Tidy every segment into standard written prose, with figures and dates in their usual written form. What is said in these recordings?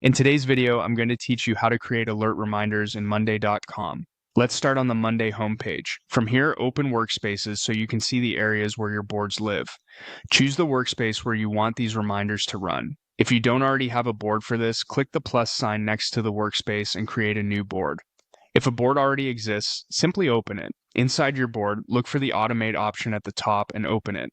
In today's video, I'm going to teach you how to create alert reminders in Monday.com. Let's start on the Monday homepage. From here, open Workspaces so you can see the areas where your boards live. Choose the workspace where you want these reminders to run. If you don't already have a board for this, click the plus sign next to the workspace and create a new board. If a board already exists, simply open it. Inside your board, look for the Automate option at the top and open it.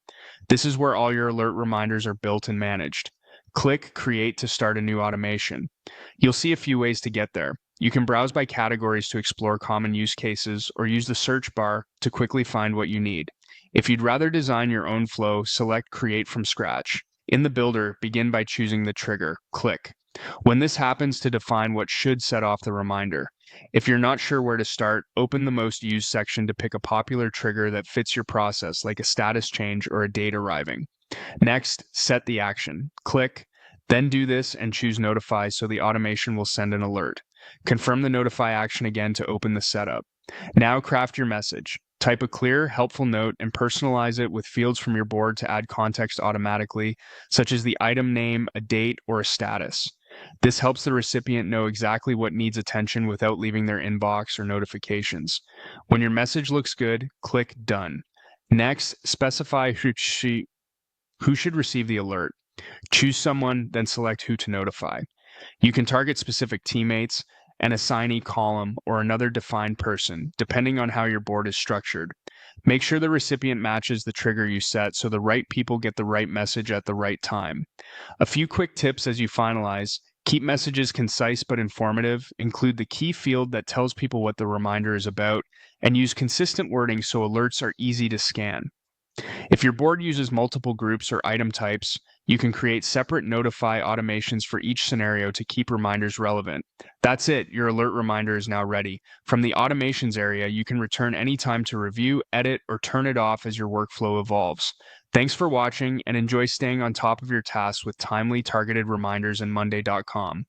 This is where all your alert reminders are built and managed. Click Create to start a new automation. You'll see a few ways to get there. You can browse by categories to explore common use cases, or use the search bar to quickly find what you need. If you'd rather design your own flow, select Create from scratch. In the builder, begin by choosing the trigger. Click. When this happens, to define what should set off the reminder. If you're not sure where to start, open the most used section to pick a popular trigger that fits your process, like a status change or a date arriving. Next, set the action. Click, then do this and choose Notify so the automation will send an alert. Confirm the Notify action again to open the setup. Now craft your message. Type a clear, helpful note and personalize it with fields from your board to add context automatically, such as the item name, a date, or a status. This helps the recipient know exactly what needs attention without leaving their inbox or notifications. When your message looks good, click Done. Next, specify who should receive the alert. Choose someone, then select who to notify. You can target specific teammates, an assignee column, or another defined person, depending on how your board is structured. Make sure the recipient matches the trigger you set so the right people get the right message at the right time. A few quick tips as you finalize. Keep messages concise but informative, include the key field that tells people what the reminder is about, and use consistent wording so alerts are easy to scan. If your board uses multiple groups or item types, you can create separate notify automations for each scenario to keep reminders relevant. That's it, your alert reminder is now ready. From the automations area, you can return anytime to review, edit, or turn it off as your workflow evolves. Thanks for watching and enjoy staying on top of your tasks with timely targeted reminders in Monday.com.